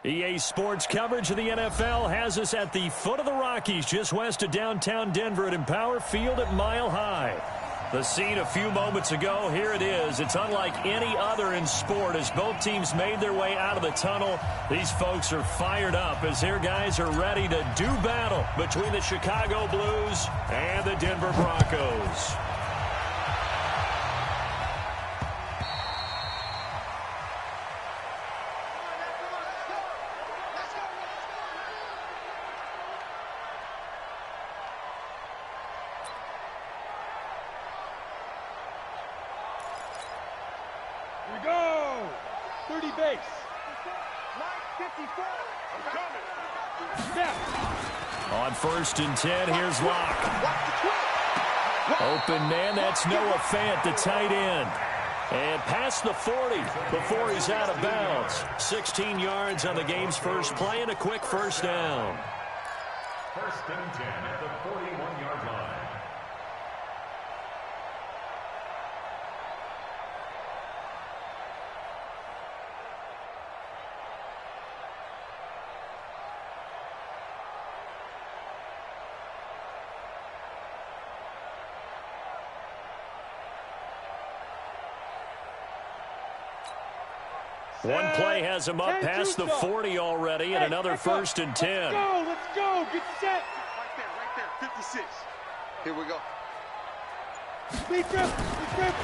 EA Sports coverage of the NFL has us at the foot of the Rockies, just west of downtown Denver at Empower Field at Mile High. The scene a few moments ago, here it is. It's unlike any other in sport as both teams made their way out of the tunnel. These folks are fired up as their guys are ready to do battle between the Chicago Blues and the Denver Broncos. On 1st and 10, here's Locke. Open man, that's Noah Fant, the tight end. And past the 40 before he's out of bounds. 16 yards on the game's first play and a quick first down. 1st and 10 at the 41-yard line. One play has him up past the 40 already, and another 1st and 10. Let's go, get set. Right there, 56. Here we go.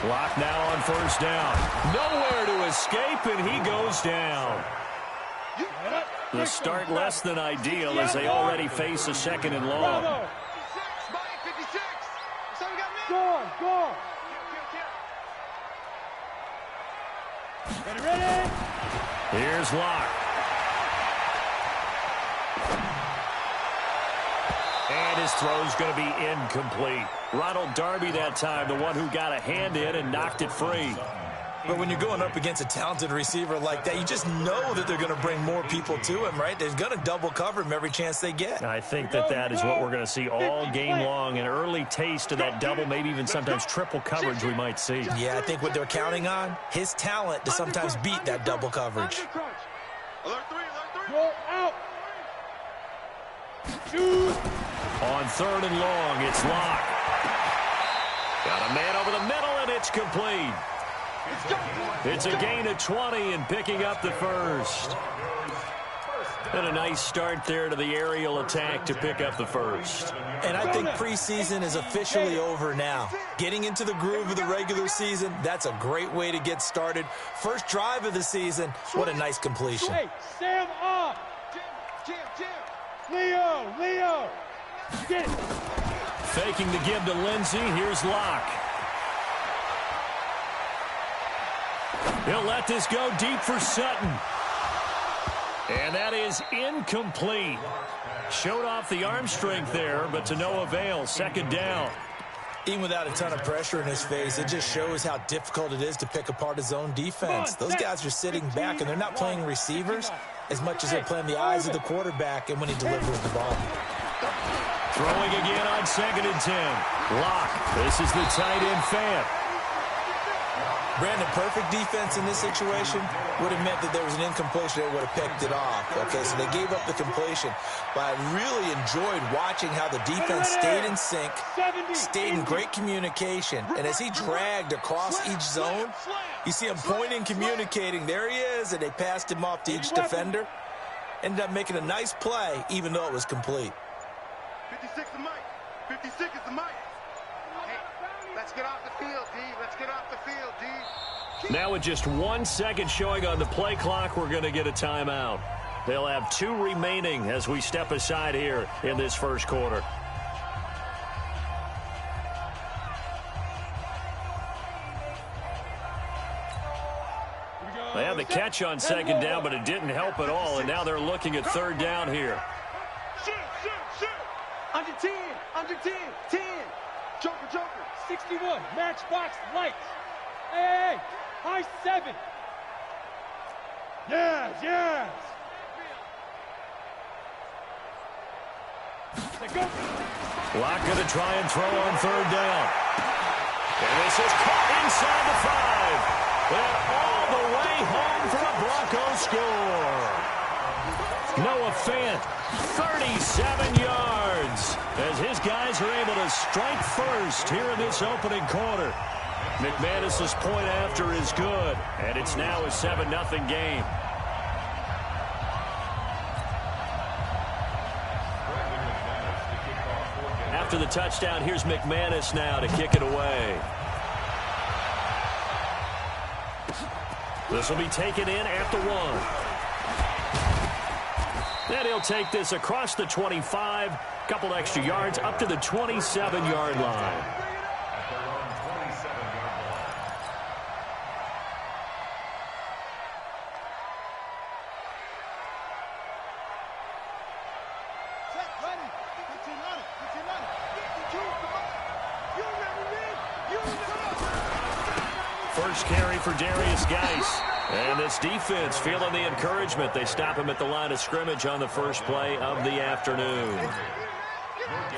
Clock now on 1st down. Nowhere to escape, and he goes down. The start less than ideal as they already face a 2nd and long. 56. Go. Ready? Here's Locke. And his throw's going to be incomplete. Ronald Darby that time, the one who got a hand in and knocked it free. But when you're going up against a talented receiver like that, you just know that they're going to bring more people to him, right? They're going to double cover him every chance they get. I think that is what we're going to see all game long. An early taste of that double, maybe even sometimes triple coverage we might see. Yeah, I think what they're counting on, his talent to sometimes beat that double coverage. Alert 3. Go out. On 3rd and long, it's Locke. Got a man over the middle, and it's complete. It's a gain of 20 and picking up the first. And a nice start there to the aerial attack to pick up the first. And I think preseason is officially over now. Getting into the groove of the regular season, that's a great way to get started. First drive of the season, what a nice completion. Hey, Sam up. Jim. Leo. Get it. Faking the give to Lindsey. Here's Locke. He'll let this go deep for Sutton. And that is incomplete. Showed off the arm strength there, but to no avail. 2nd down. Even without a ton of pressure in his face, it just shows how difficult it is to pick apart his own defense. Those guys are sitting back, and they're not playing receivers as much as they're playing the eyes of the quarterback and when he delivers the ball. Throwing again on 2nd and 10. Locke. This is the tight end Fant. Brandon, perfect defense in this situation would have meant that there was an incompletion that would have picked it off. Okay, so they gave up the completion. But I really enjoyed watching how the defense stayed in sync, stayed in great communication. And as he dragged across each zone, you see him pointing, communicating. There he is, and they passed him off to each defender. Ended up making a nice play, even though it was complete. 56 is Mike. 56 is the Mike. Hey, let's get off the field, D. Let's get off the field, D. Now with just 1 second showing on the play clock, we're going to get a timeout. They'll have 2 remaining as we step aside here in this first quarter. They had the catch on 2nd down, but it didn't help at all, and now they're looking at 3rd down here. Shoot. Under 10. 10. Joker. 61, matchbox lights. Hey, high 7. Yes. Locke going to try and throw on 3rd down. And this is caught inside the 5. And all the way home for a Broncos score. Noah Fant, 37 yards, as his guys are able to strike first here in this opening quarter. McManus's point after is good, and it's now a 7-0 game. After the touchdown, here's McManus now to kick it away. This will be taken in at the 1. Then he'll take this across the 25, couple extra yards up to the 27-yard line. First carry for Darius Geis. And this defense feeling the encouragement. They stop him at the line of scrimmage on the first play of the afternoon.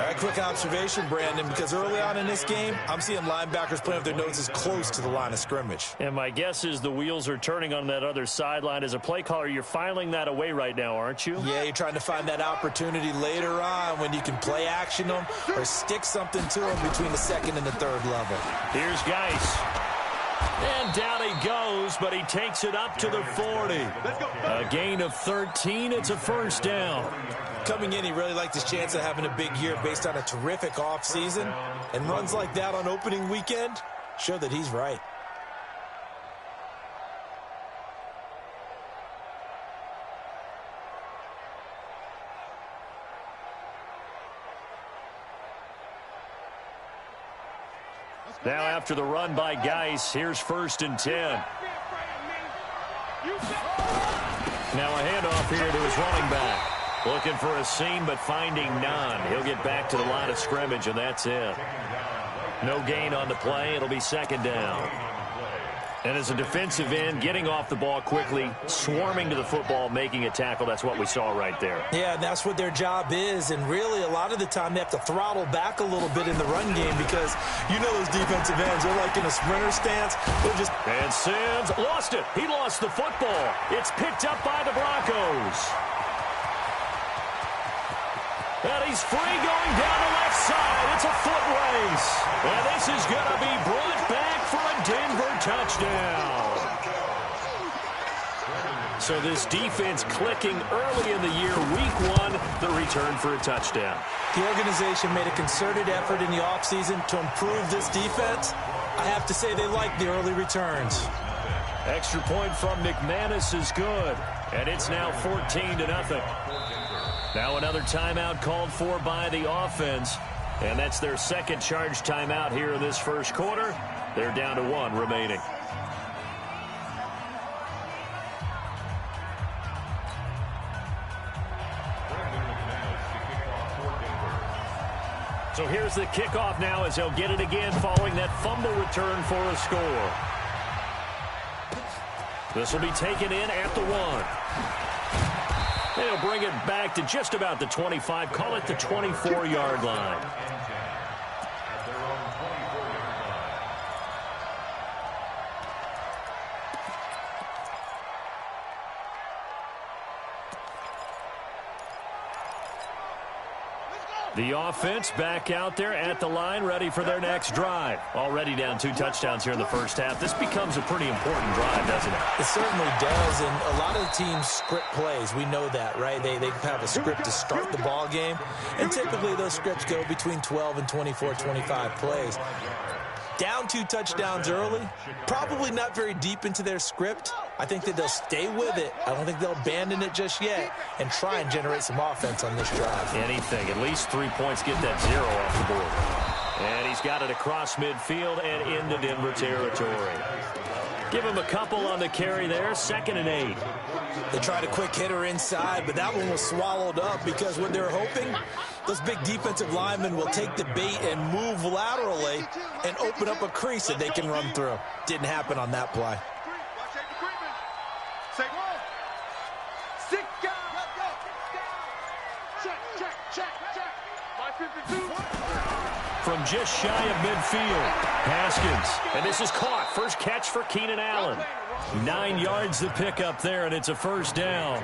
A quick observation, Brandon, because early on in this game, I'm seeing linebackers playing with their noses close to the line of scrimmage. And my guess is the wheels are turning on that other sideline. As a play caller, you're filing that away right now, aren't you? Yeah, you're trying to find that opportunity later on when you can play action them or stick something to them between the second and the third level. Here's Geis. And down he goes, but he takes it up to the 40. A gain of 13. It's a first down. Coming in, he really liked his chance of having a big year based on a terrific offseason. And runs like that on opening weekend show that he's right. Now after the run by Geis, here's 1st and 10. Now a handoff here to his running back. Looking for a seam, but finding none. He'll get back to the line of scrimmage, and that's it. No gain on the play. It'll be second down. And as a defensive end, getting off the ball quickly, swarming to the football, making a tackle, that's what we saw right there. Yeah, and that's what their job is. And really, a lot of the time, they have to throttle back a little bit in the run game because you know those defensive ends, they're like in a sprinter stance. They're just... And Sims lost it. He lost the football. It's picked up by the Broncos. And he's free going down the left side. It's a foot race. And this is going to be brought back for a Denver touchdown. So this defense clicking early in the year. Week 1, the return for a touchdown. The organization made a concerted effort in the offseason to improve this defense. I have to say they like the early returns. Extra point from McManus is good. And it's now 14-0. Now another timeout called for by the offense. And that's their second charge timeout here in this first quarter. They're down to 1 remaining. So here's the kickoff now as they'll get it again following that fumble return for a score. This will be taken in at the 1. They'll bring it back to just about the 25. Call it the 24-yard line. The offense back out there at the line, ready for their next drive. Already down 2 touchdowns here in the first half. This becomes a pretty important drive, doesn't it? It certainly does, and a lot of the teams script plays. We know that, right? They have a script to start the ball game, and typically those scripts go between 12 and 24, 25 plays. Down 2 touchdowns early, probably not very deep into their script. I think that they'll stay with it. I don't think they'll abandon it just yet and try and generate some offense on this drive. Anything. At least 3 points, get that 0 off the board. And he's got it across midfield and into Denver territory. Give him a couple on the carry there. 2nd and 8. They tried a quick hitter inside, but that one was swallowed up because what they're hoping, those big defensive linemen will take the bait and move laterally and open up a crease that they can run through. Didn't happen on that play. From just shy of midfield, Haskins. And this is caught. First catch for Keenan Allen. 9 yards to pick up there, and it's a first down.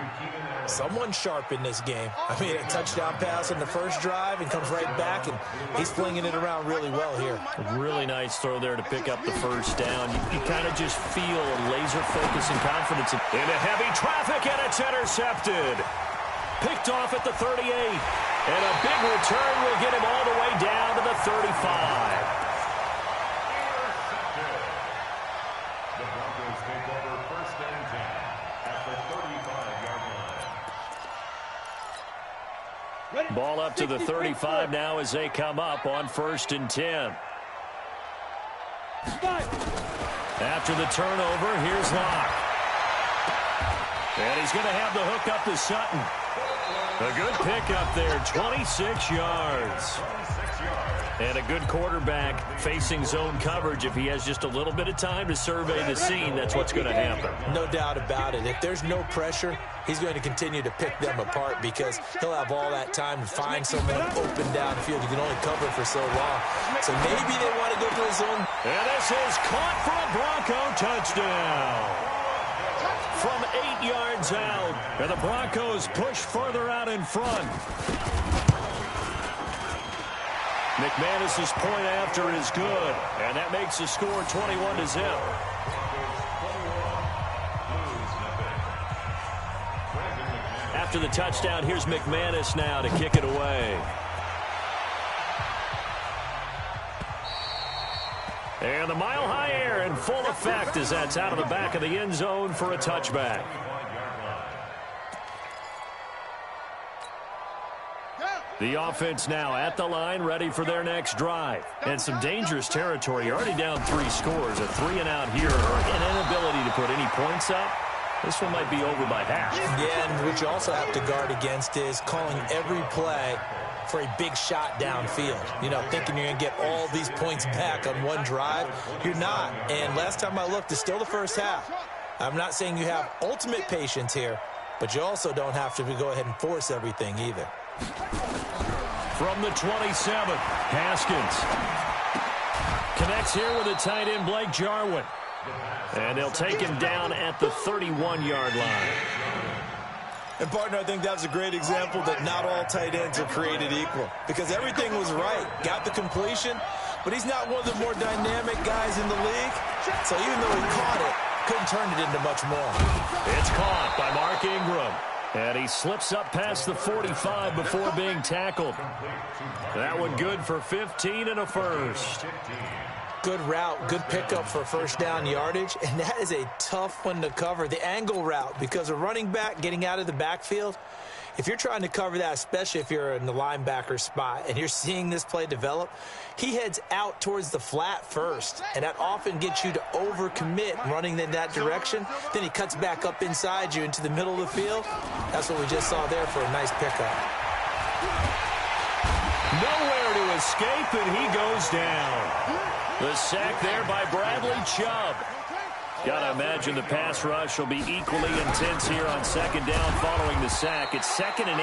Someone sharp in this game. I mean, a touchdown pass in the first drive and comes right back, and he's flinging it around really well here. A really nice throw there to pick up the first down. You kind of just feel a laser focus and confidence. Into heavy traffic, and it's intercepted. Picked off at the 38. And a big return will get him all the way down to the 35. Ball up to the 35 now as they come up on 1st and 10. After the turnover, here's Locke. And he's going to have the hook up to Sutton. A good pickup there, 26 yards. And a good quarterback facing zone coverage. If he has just a little bit of time to survey the scene, that's what's going to happen. No doubt about it. If there's no pressure, he's going to continue to pick them apart because he'll have all that time to find someone open downfield. You can only cover for so long. So maybe they want to go to his zone. And this is caught for a Bronco touchdown. From 8 yards out. And the Broncos push further out in front. McManus's point after is good, and that makes the score 21-0. After the touchdown, here's McManus now to kick it away. And the mile-high air in full effect as that's out of the back of the end zone for a touchback. The offense now at the line, ready for their next drive. And some dangerous territory. You're already down 3 scores. A 3-and-out here, or an inability to put any points up. This one might be over by half. Yeah, and what you also have to guard against is calling every play for a big shot downfield. You know, thinking you're going to get all these points back on one drive. You're not. And last time I looked, it's still the first half. I'm not saying you have ultimate patience here, but you also don't have to go ahead and force everything either. From the 27, Haskins connects here with a tight end, Blake Jarwin. And they'll take him down at the 31-yard line. And, partner, I think that's a great example that not all tight ends are created equal. Because everything was right. Got the completion, but he's not one of the more dynamic guys in the league. So even though he caught it, couldn't turn it into much more. It's caught by Mark Ingram. And he slips up past the 45 before being tackled. That one good for 15 and a first. Good route, good pickup for first down yardage, and that is a tough one to cover. The angle route, because a running back getting out of the backfield, if you're trying to cover that, especially if you're in the linebacker spot and you're seeing this play develop, he heads out towards the flat first, and that often gets you to overcommit running in that direction. Then he cuts back up inside you into the middle of the field. That's what we just saw there for a nice pickup. Nowhere to escape, and he goes down. The sack there by Bradley Chubb. Got to imagine the pass rush will be equally intense here on second down following the sack. It's 2nd and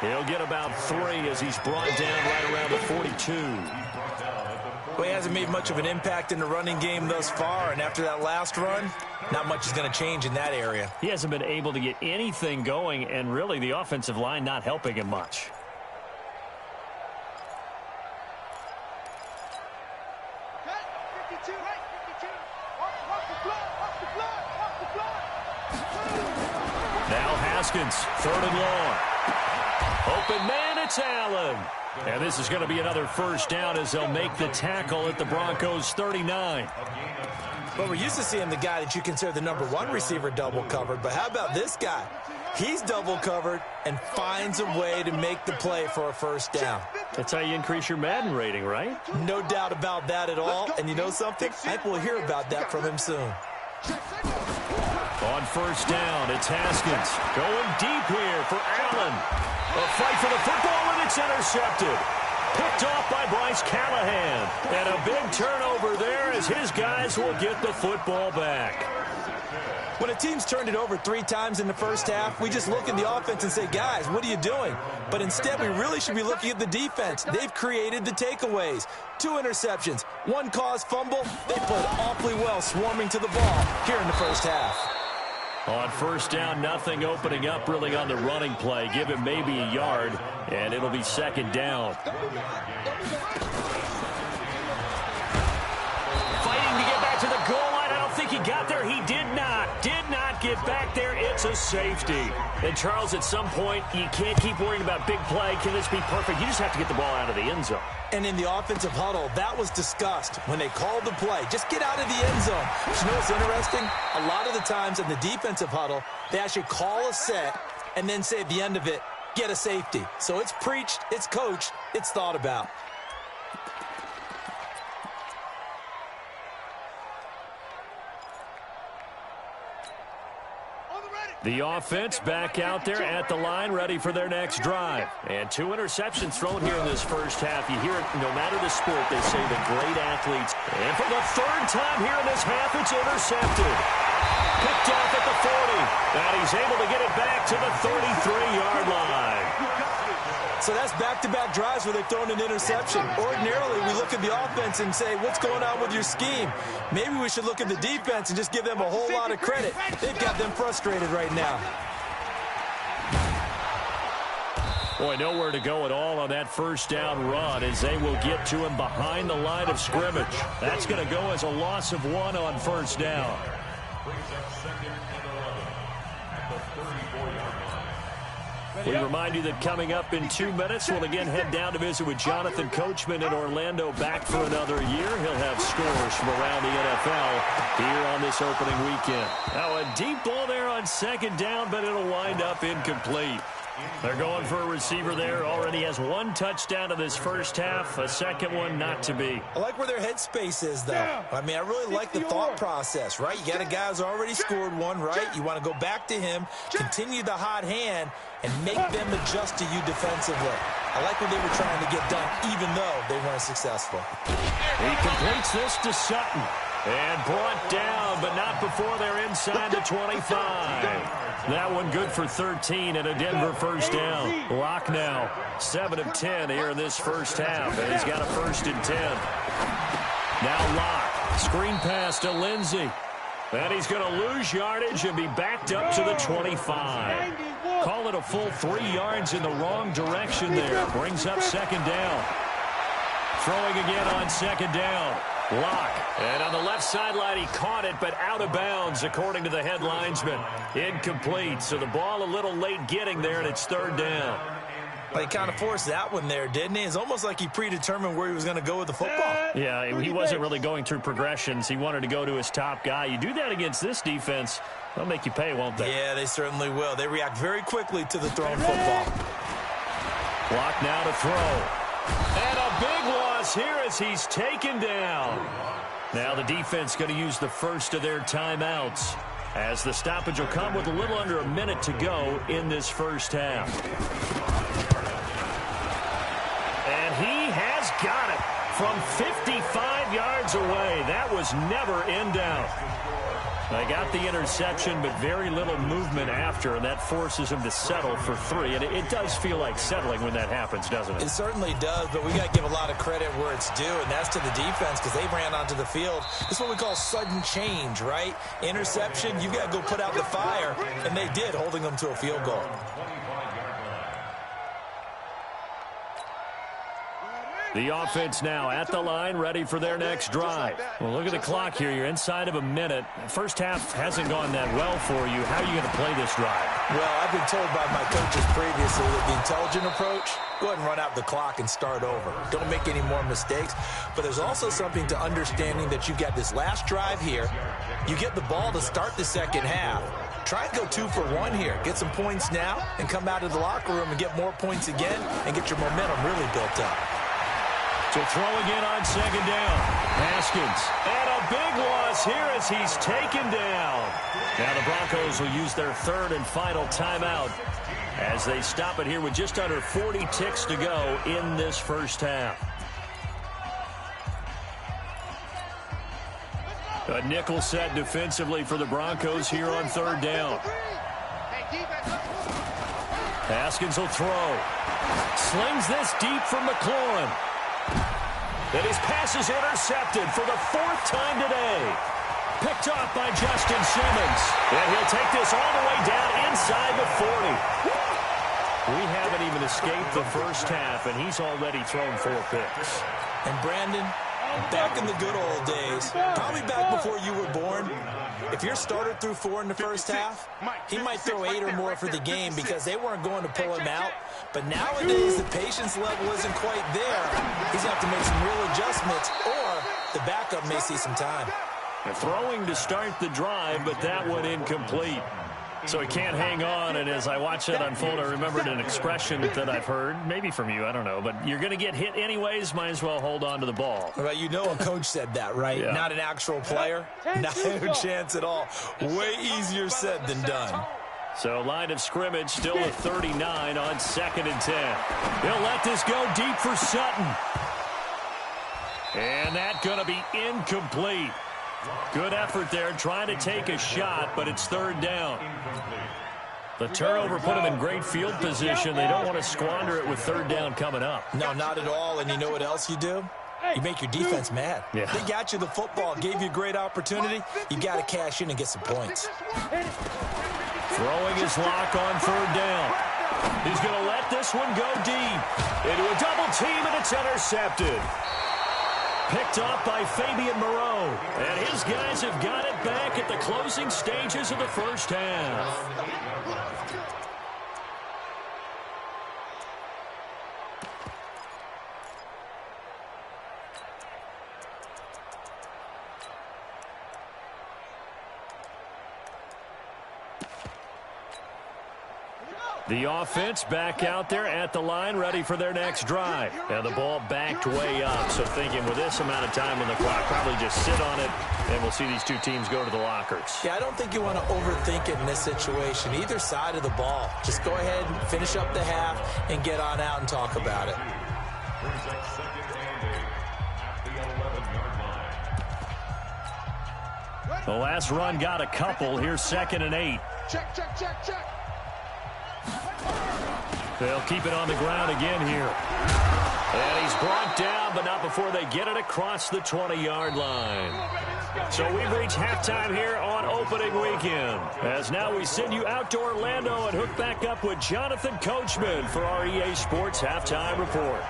18. He'll get about 3 as he's brought down right around the 42. Well, he hasn't made much of an impact in the running game thus far, and after that last run, not much is going to change in that area. He hasn't been able to get anything going, and really the offensive line not helping him much. Now Haskins, 3rd and long. Open man, it's Allen. And this is going to be another first down as they'll make the tackle at the Broncos' 39. But we're used to seeing the guy that you consider the number 1 receiver double covered. But how about this guy? He's double covered and finds a way to make the play for a first down. That's how you increase your Madden rating, right? No doubt about that at all. And you know something? I think we'll hear about that from him soon. On first down, it's Haskins. Going deep here for Allen. A fight for the football, and it's intercepted. Picked off by Bryce Callahan. And a big turnover there as his guys will get the football back. When a team's turned it over 3 times in the first half, we just look at the offense and say, guys, what are you doing? But instead, we really should be looking at the defense. They've created the takeaways. 2 interceptions, 1 caused fumble. They played awfully well swarming to the ball here in the first half. On first down, nothing opening up really on the running play. Give him maybe a yard, and it'll be second down. Fighting to get back to the goal line. I don't think he got there. He did not get back there. It's a safety. And, Charles, at some point, you can't keep worrying about big play. Can this be perfect? You just have to get the ball out of the end zone. And in the offensive huddle, that was discussed when they called the play. Just get out of the end zone. But you know what's interesting? A lot of the times in the defensive huddle, they actually call a set and then say at the end of it, get a safety. So it's preached, it's coached, it's thought about. The offense back out there at the line, ready for their next drive. And 2 interceptions thrown here in this first half. You hear it, no matter the sport, they say the great athletes. And for the 3rd time here in this half, it's intercepted. Picked off at the 40. And he's able to get it back to the 33-yard line. So that's back-to-back drives where they've thrown an interception. Ordinarily, we look at the offense and say, what's going on with your scheme? Maybe we should look at the defense and just give them a whole lot of credit. They've got them frustrated right now. Boy, nowhere to go at all on that first down run as they will get to him behind the line of scrimmage. That's going to go as a loss of 1 on first down. We remind you that coming up in 2 minutes, we'll again head down to visit with Jonathan Coachman in Orlando, back for another year. He'll have scores from around the NFL here on this opening weekend. Now, a deep ball there on second down, but it'll wind up incomplete. They're going for a receiver there. Already has 1 touchdown in this first half. A second one not to be. I like where their headspace is, though. I mean, I really like the thought process, right? You got a guy who's already scored 1, right? You want to go back to him, continue the hot hand, and make them adjust to you defensively. I like what they were trying to get done, even though they weren't successful. He completes this to Sutton. And brought down, but not before they're inside the 25. That one good for 13 and a Denver first down. Locke now, 7 of 10 here in this first half, and he's got a 1st and 10. Now Locke, screen pass to Lindsey. And he's going to lose yardage and be backed up to the 25. Call it a full 3 yards in the wrong direction there. Brings up second down. Throwing again on second down. Locke. And on the left sideline, he caught it, but out of bounds, according to the head linesman. Incomplete. So the ball a little late getting there, and it's 3rd down. Well, he kind of forced that one there, didn't he? It's almost like he predetermined where he was going to go with the football. Yeah, he wasn't really going through progressions. He wanted to go to his top guy. You do that against this defense, they'll make you pay, won't they? Yeah, they certainly will. They react very quickly to the thrown football. Locke now to throw. And a big loss here as he's taken down. Now the defense going to use the first of their timeouts, as the stoppage will come with a little under a minute to go in this first half. And he has got it from 55 yards away. That was never in doubt. They got the interception, but very little movement after, and that forces him to settle for 3. And it does feel like settling when that happens, doesn't it? It certainly does, but we got to give a lot of credit where it's due, and that's to the defense, because they ran onto the field. This is what we call sudden change, right? Interception, you've got to go put out the fire, and they did, holding them to a field goal. The offense now at the line, ready for their next drive. Well, look at the clock here. You're inside of a minute. First half hasn't gone that well for you. How are you going to play this drive? Well, I've been told by my coaches previously that the intelligent approach, go ahead and run out the clock and start over. Don't make any more mistakes. But there's also something to understanding that you've got this last drive here. You get the ball to start the second half. Try and go 2 for 1 here. Get some points now and come out of the locker room and get more points again and get your momentum really built up. To throw again on second down. Haskins. And a big loss here as he's taken down. Now the Broncos will use their 3rd and final timeout as they stop it here with just under 40 ticks to go in this first half. A nickel set defensively for the Broncos here on third down. Haskins will throw. Slings this deep from McLaurin. And his pass is intercepted for the 4th time today. Picked off by Justin Simmons. And he'll take this all the way down inside the 40. We haven't even escaped the first half, and he's already thrown 4 picks. And Brandon, back in the good old days, probably back before you were born, if your starter threw 4 in the first half, he might throw 8 or more for the game because they weren't going to pull him out. But nowadays, the patience level isn't quite there. He's going to have to make some real adjustments, or the backup may see some time. Throwing to start the drive, but that one incomplete. So he can't hang on, and as I watch that unfold, I remembered an expression that I've heard, maybe from you, I don't know, but you're going to get hit anyways, might as well hold on to the ball. Well, you know a coach said that, right? Yeah. Not an actual player. No chance at all. Way easier said than done. So line of scrimmage still a 39 on 2nd and 10. He'll let this go deep for Sutton. And that's going to be incomplete. Good effort there trying to take a shot, but it's 3rd down. The turnover put them in great field position. They don't want to squander it with 3rd down coming up. No, not at all. And you know what else you do? You make your defense mad. Yeah. They got you the football, gave you a great opportunity. You got to cash in and get some points. Throwing his lock on 3rd down. He's going to let this one go deep. Into a double team, and it's intercepted. Picked off by Fabian Moreau. And his guys have got it back at the closing stages of the first half. The offense back out there at the line, ready for their next drive. And the ball backed way up, so thinking with this amount of time on the clock, probably just sit on it, and we'll see these two teams go to the lockers. Yeah, I don't think you want to overthink it in this situation. Either side of the ball. Just go ahead and finish up the half and get on out and talk about it. The last run got a couple. Here's 2nd and 8. Check, check, check, check. They'll keep it on the ground again here. And he's brought down, but not before they get it across the 20-yard line. So we've reached halftime here on opening weekend. As now we send you out to Orlando and hook back up with Jonathan Coachman for our EA Sports Halftime Report.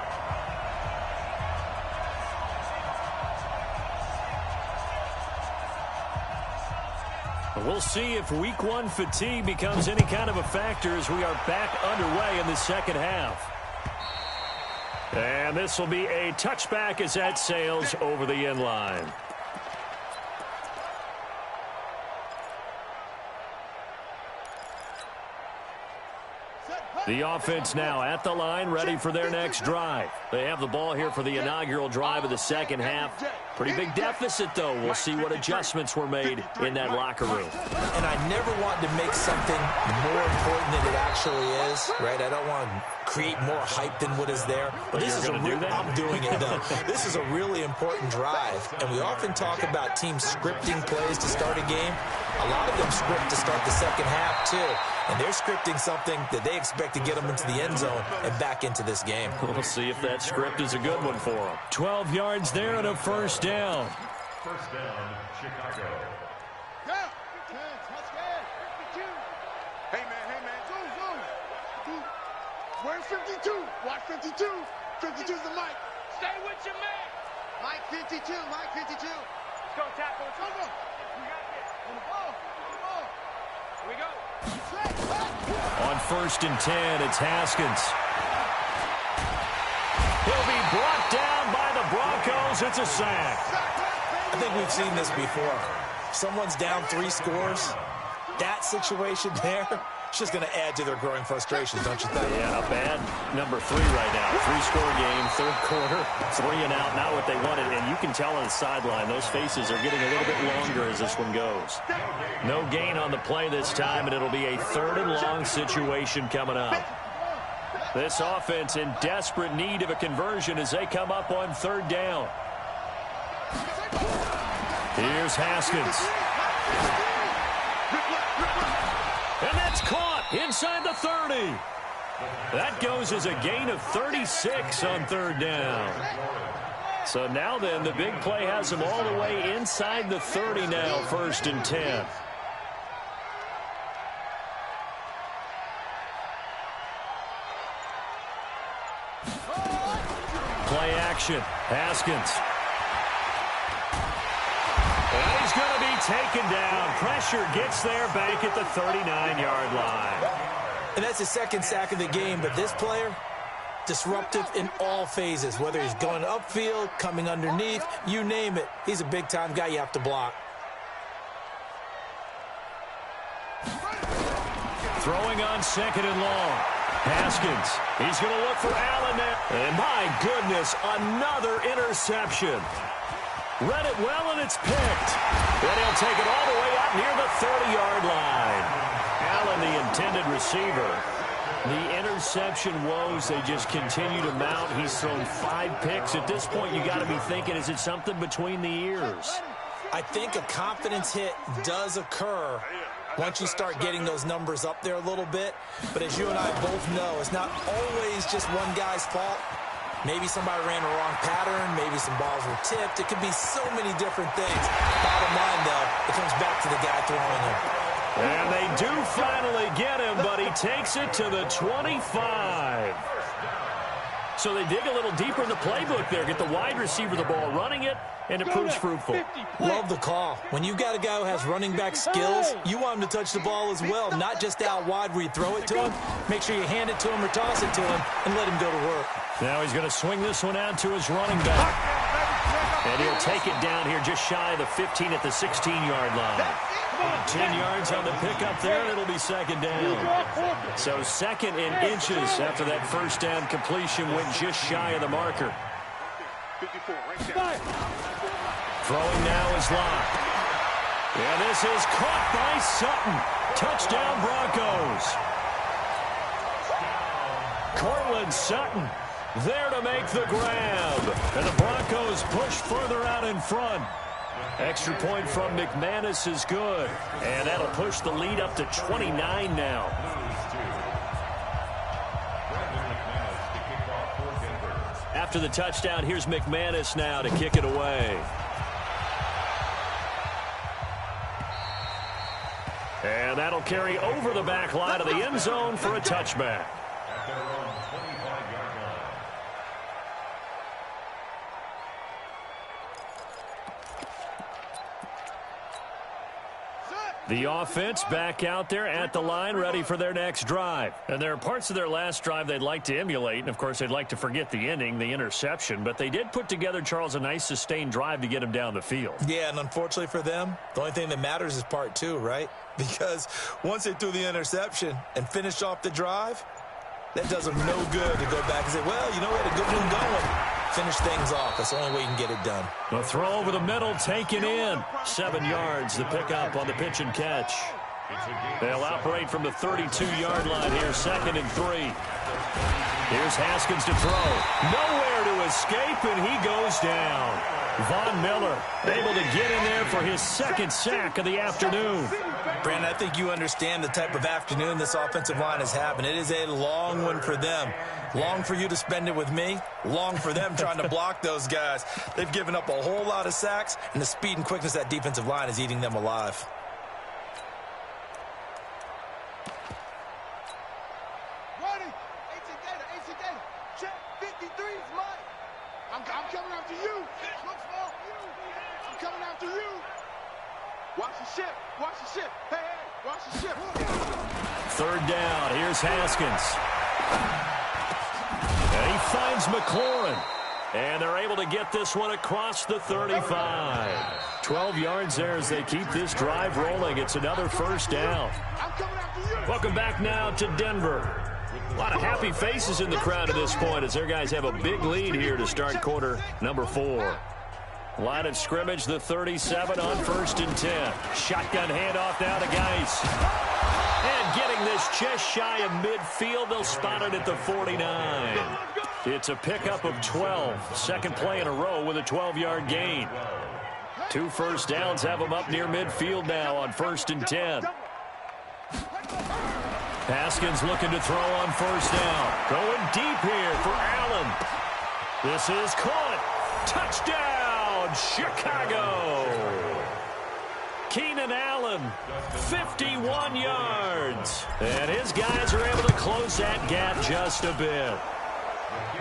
We'll see if week 1 fatigue becomes any kind of a factor as we are back underway in the second half. And this will be a touchback as that sails over the end line. The offense now at the line, ready for their next drive. They have the ball here for the inaugural drive of the second half. Pretty big deficit, though. We'll see what adjustments were made in that locker room. And I never want to make something more important than it actually is, right? I don't want to create more hype than what is there. But this is I'm doing it, though. This is a really important drive. And we often talk about teams scripting plays to start a game. A lot of them script to start the second half, too. And they're scripting something that they expect to get them into the end zone and back into this game. We'll see if that script is a good one for them. 12 yards there and a first down. First down, Chicago. Go! Touchdown! 52. Hey, man. Go. Where's 52? Watch 52. 52's the mic. Stay with your man. Mike 52. Let's go, tackle. Come on. You got this. On the ball. Here we go. On 1st and 10, it's Haskins. He'll be brought down by the Broncos. It's a sack. I think we've seen this before. Someone's down 3 scores. That situation there, it's just going to add to their growing frustrations, don't you think? Yeah, a bad number 3 right now. 3-score game, 3rd quarter, 3 and out, not what they wanted. And you can tell on the sideline, those faces are getting a little bit longer as this one goes. No gain on the play this time, and it'll be a 3rd and long situation coming up. This offense in desperate need of a conversion as they come up on 3rd down. Here's Haskins. And that's caught inside the 30. That goes as a gain of 36 on third down. So now then, the big play has him all the way inside the 30 now, 1st and 10. Play action. Haskins. And he's going to be taken down. Pressure gets there back at the 39-yard line. And that's the second sack of the game, but this player, disruptive in all phases, whether he's going upfield, coming underneath, you name it. He's a big-time guy you have to block. Throwing on 2nd and long. Haskins. He's going to look for Allen there. And my goodness, another interception. Read it well, and it's picked. Then he'll take it all the way out near the 30-yard line. Allen, the intended receiver. The interception woes, they just continue to mount. He's thrown 5 picks. At this point, you got to be thinking, is it something between the ears? I think a confidence hit does occur once you start getting those numbers up there a little bit. But as you and I both know, it's not always just one guy's fault. Maybe somebody ran a wrong pattern. Maybe some balls were tipped. It could be so many different things. Bottom line, though, it comes back to the guy throwing him. And they do finally get him, but he takes it to the 25. So they dig a little deeper in the playbook there, get the wide receiver the ball, running it, and it proves fruitful. Love the call. When you've got a guy who has running back skills, you want him to touch the ball as well, not just out wide where you throw it to him. Make sure you hand it to him or toss it to him and let him go to work. Now he's going to swing this one out to his running back. And he'll take it down here just shy of the 15 at the 16-yard line. 10 yards on the pickup there, and it'll be 2nd down. So 2nd in inches after that first down completion went just shy of the marker. Throwing now is Locke. And this is caught by Sutton. Touchdown Broncos. Cortland Sutton there to make the grab. And the Broncos push further out in front. Extra point from McManus is good. And that'll push the lead up to 29 now. After the touchdown, here's McManus now to kick it away. And that'll carry over the back line of the end zone for a touchback. The offense back out there at the line, ready for their next drive. And there are parts of their last drive they'd like to emulate. And, of course, they'd like to forget the ending, the interception. But they did put together, Charles, a nice sustained drive to get him down the field. Yeah, and unfortunately for them, the only thing that matters is part 2, right? Because once they threw the interception and finished off the drive, that does them no good to go back and say, well, you know, we had a good one going. Finish things off. That's the only way you can get it done. The throw over the middle, taken in. 7 yards, the pickup on the pitch and catch. They'll operate from the 32-yard line here, 2nd and 3. Here's Haskins to throw. Nowhere to escape, and he goes down. Von Miller able to get in there for his 2nd sack of the afternoon. Brandon, I think you understand the type of afternoon this offensive line is having. It is a long one for them. Long for you to spend it with me. Long for them trying to block those guys. They've given up a whole lot of sacks, and the speed and quickness of that defensive line is eating them alive. Check, 53 is mine. I'm coming after you. I'm coming after you. Watch the ship. Watch the ship. Hey, watch the ship. 3rd down. Here's Haskins. And he finds McLaurin. And they're able to get this one across the 35. 12 yards there as they keep this drive rolling. It's another 1st down. Welcome back now to Denver. A lot of happy faces in the crowd at this point as their guys have a big lead here to start quarter number 4. Line of scrimmage, the 37 on 1st and 10. Shotgun handoff now to Geis. And getting this just shy of midfield, they'll spot it at the 49. It's a pickup of 12. 2nd play in a row with a 12-yard gain. 2 first downs have them up near midfield now on 1st and 10. Haskins looking to throw on 1st down. Going deep here for Allen. This is caught. Touchdown, Chicago. Keenan Allen, 51 yards. And his guys are able to close that gap just a bit.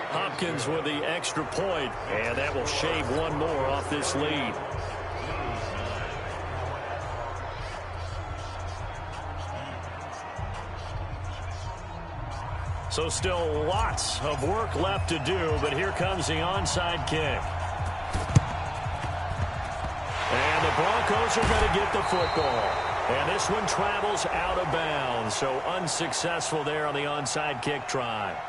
Hopkins with the extra point, and that will shave one more off this lead. So still lots of work left to do, but here comes the onside kick. And the Broncos are going to get the football. And this one travels out of bounds, so unsuccessful there on the onside kick try.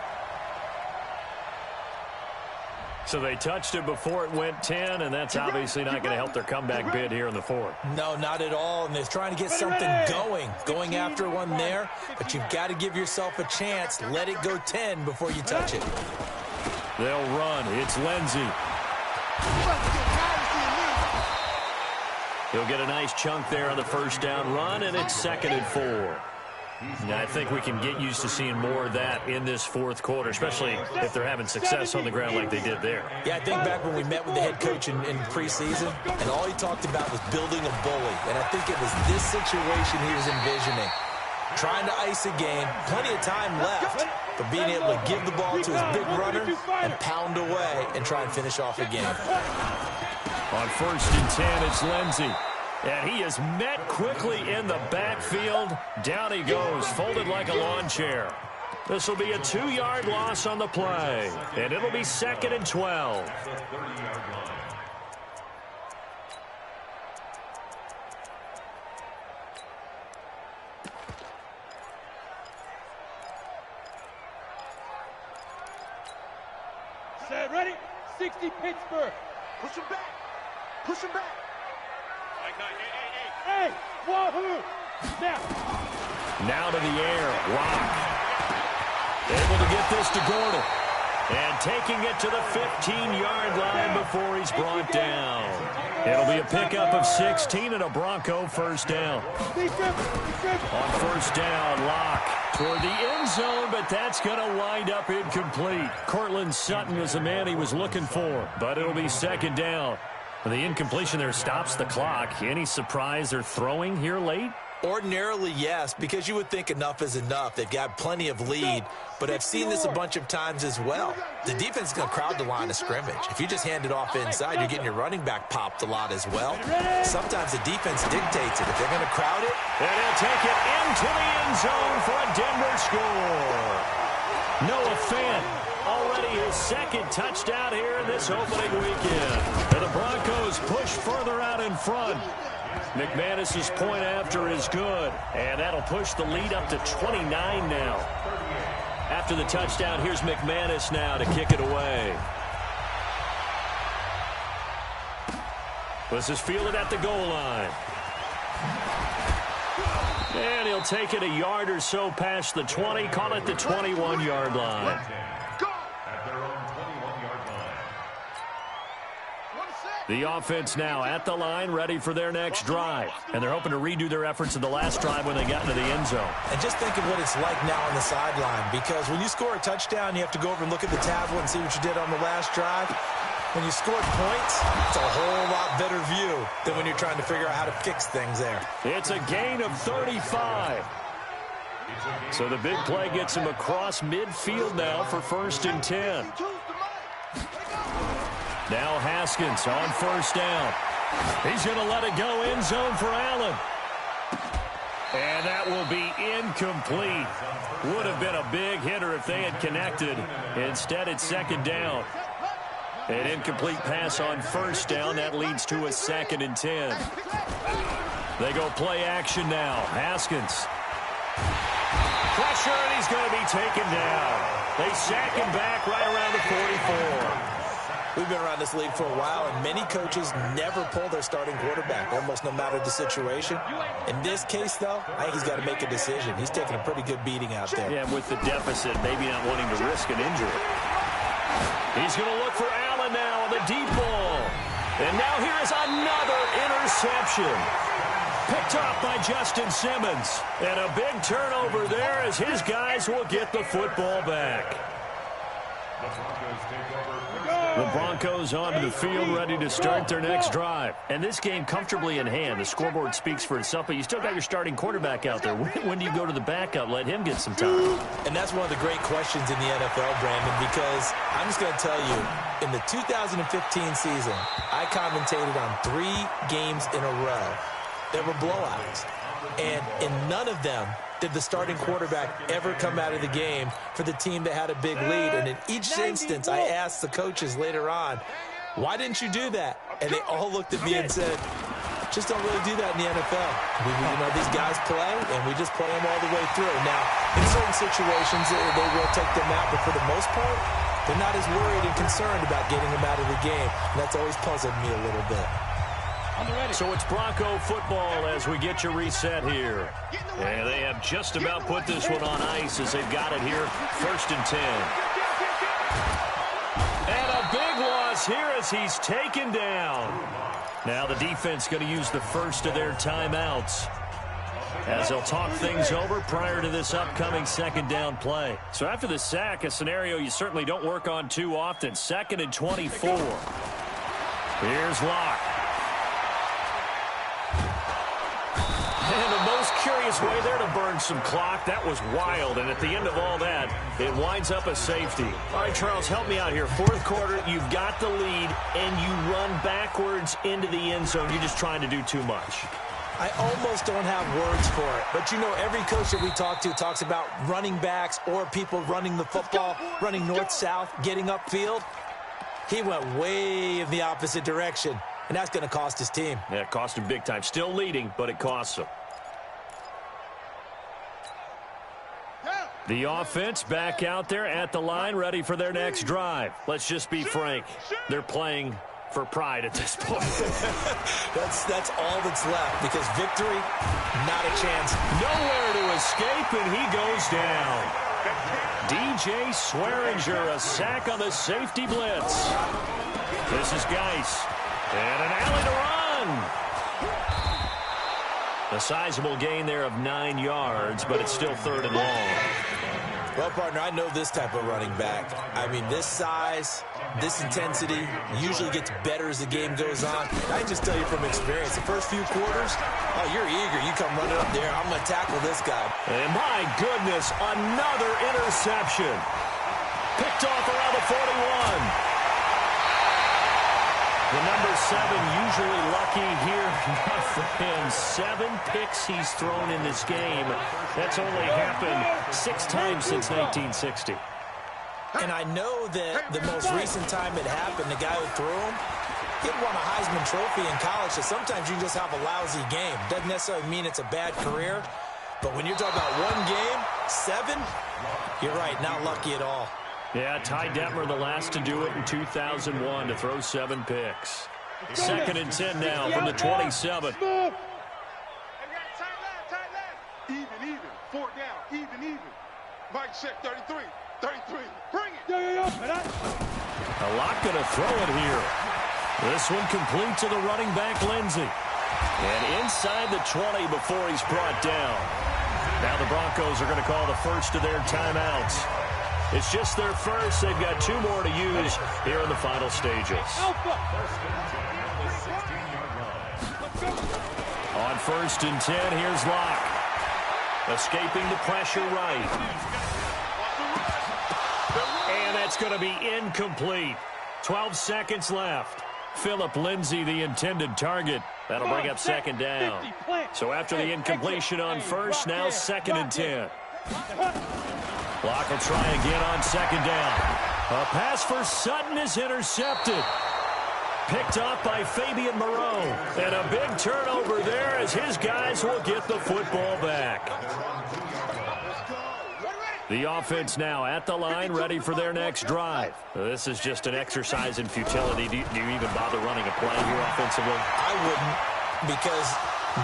So they touched it before it went 10, and that's obviously not going to help their comeback bid here in the 4th. No, not at all, and they're trying to get something going after one there, but you've got to give yourself a chance. Let it go 10 before you touch it. They'll run. It's Lindsey. He'll get a nice chunk there on the 1st down run, and it's 2nd and 4. Now, I think we can get used to seeing more of that in this 4th quarter, especially if they're having success on the ground like they did there. Yeah, I think back when we met with the head coach in preseason, and all he talked about was building a bully. And I think it was this situation he was envisioning. Trying to ice a game, plenty of time left, but being able to give the ball to his big runner and pound away and try and finish off a game. On 1st and 10, it's Lindsey. And he is met quickly in the backfield. Down he goes, folded like a lawn chair. This will be a 2-yard loss on the play. And it'll be 2nd and 12. Set, ready? 60 Pittsburgh. Push him back. Push him back. Hey, wahoo! Now to the air. Rock. Able to get this to Gordon. And taking it to the 15-yard line before he's brought down. It'll be a pickup of 16 and a Bronco 1st down. On 1st down, Locke toward the end zone, but that's going to wind up incomplete. Cortland Sutton is the man he was looking for, but it'll be 2nd down. The incompletion there stops the clock. Any surprise they're throwing here late? Ordinarily, yes, because you would think enough is enough. They've got plenty of lead, but I've seen this a bunch of times as well. The defense is going to crowd the line of scrimmage. If you just hand it off inside, you're getting your running back popped a lot as well. Sometimes the defense dictates it. If they're going to crowd it, and he'll take it into the end zone for a Denver score. Noah Fant. Already his 2nd touchdown here in this opening weekend. And the Broncos push further out in front. McManus's point after is good. And that'll push the lead up to 29 now. After the touchdown, here's McManus now to kick it away. This is fielded at the goal line. And he'll take it a yard or so past the 20. Call it the 21-yard line. The offense now at the line, ready for their next drive. And they're hoping to redo their efforts in the last drive when they got into the end zone. And just think of what it's like now on the sideline, because when you score a touchdown, you have to go over and look at the tablet and see what you did on the last drive. When you scored points, it's a whole lot better view than when you're trying to figure out how to fix things there. It's a gain of 35. So the big play gets him across midfield now for 1st and 10. Now Haskins on 1st down. He's going to let it go end zone for Allen. And that will be incomplete. Would have been a big hitter if they had connected. Instead, it's 2nd down. An incomplete pass on 1st down. That leads to a 2nd and 10. They go play action now. Haskins. Pressure, and he's going to be taken down. They sack him back right around the 44. We've been around this league for a while, and many coaches never pull their starting quarterback, almost no matter the situation. In this case, though, I think he's got to make a decision. He's taking a pretty good beating out there. Yeah, with the deficit, maybe not wanting to risk an injury. He's going to look for Allen now on the deep ball. And now here is another interception. Picked off by Justin Simmons. And a big turnover there as his guys will get the football back. The Broncos onto the field, ready to start their next drive. And this game comfortably in hand. The scoreboard speaks for itself, but you still got your starting quarterback out there. When do you go to the backup? Let him get some time. And that's one of the great questions in the NFL, Brandon, because I'm just going to tell you, in the 2015 season, I commentated on 3 games in a row. There were blowouts. And in none of them did the starting quarterback ever come out of the game for the team that had a big lead. And in each instance, I asked the coaches later on, why didn't you do that? And they all looked at me and said, just don't really do that in the NFL. These guys play, and we just play them all the way through. Now, in certain situations, they will take them out, but for the most part, they're not as worried and concerned about getting them out of the game. And that's always puzzled me a little bit. So it's Bronco football as we get you reset here. And they have just about put this one on ice as they've got it here, 1st and 10. And a big loss here as he's taken down. Now the defense going to use the first of their timeouts as they'll talk things over prior to this upcoming 2nd down play. So after the sack, a scenario you certainly don't work on too often. 2nd and 24. Here's Locke. And the most curious way there to burn some clock. That was wild. And at the end of all that, it winds up a safety. All right, Charles, help me out here. 4th quarter, you've got the lead, and you run backwards into the end zone. You're just trying to do too much. I almost don't have words for it. But, every coach that we talk to talks about running backs or people running the football, running north-south, getting upfield. He went way in the opposite direction. And that's going to cost his team. Yeah, it cost him big time. Still leading, but it costs him. The offense back out there at the line, ready for their next drive. Let's just be frank. They're playing for pride at this point. That's all that's left, because victory, not a chance. Nowhere to escape, and he goes down. DJ Swearinger, a sack on the safety blitz. This is Geis. And an alley to run. A sizable gain there of 9 yards, but it's still 3rd and long. Well, partner, I know this type of running back. I mean, this size, this intensity usually gets better as the game goes on. I can just tell you from experience, the first few quarters, oh, you're eager. You come running up there. I'm going to tackle this guy. And my goodness, another interception. Picked off around the 41. The number 7 usually lucky here. Not for him. 7 picks he's thrown in this game. That's only happened 6 times since 1960. And I know that the most recent time it happened, the guy who threw him, he won a Heisman Trophy in college, so sometimes you just have a lousy game. Doesn't necessarily mean it's a bad career, but when you're talking about one game, 7, you're right, not lucky at all. Yeah, Ty Detmer, the last to do it in 2001, to throw 7 picks. 2nd and 10 now from the 27. Even. 4th down. Even. Mike check, 33. Bring it. A lot going to throw it here. This one complete to the running back, Lindsey. And inside the 20 before he's brought down. Now the Broncos are going to call the first of their timeouts. It's just their first. They've got 2 more to use here in the final stages. On 1st and 10, here's Locke. Escaping the pressure right. And that's going to be incomplete. 12 seconds left. Phillip Lindsay, the intended target. That'll bring up 2nd down. So after the incompletion on 1st, now 2nd and 10. Locke will try again on 2nd down. A pass for Sutton is intercepted. Picked off by Fabian Moreau. And a big turnover there as his guys will get the football back. The offense now at the line, ready for their next drive. This is just an exercise in futility. Do you even bother running a play here offensively? I wouldn't, because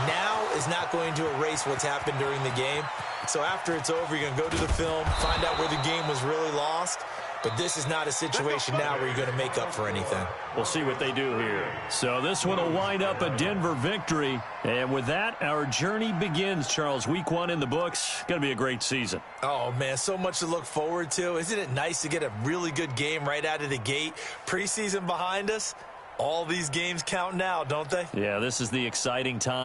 now is not going to erase what's happened during the game. So after it's over, you're going to go to the film, find out where the game was really lost, But this is not a situation now where you're going to make up for anything. We'll see what they do here. So this one will wind up a Denver victory. And with that, our journey begins, Charles. Week 1 in the books. Going to be a great season. Oh, man, so much to look forward to. Isn't it nice to get a really good game right out of the gate? Preseason behind us. All these games count now, don't they? Yeah, this is the exciting time.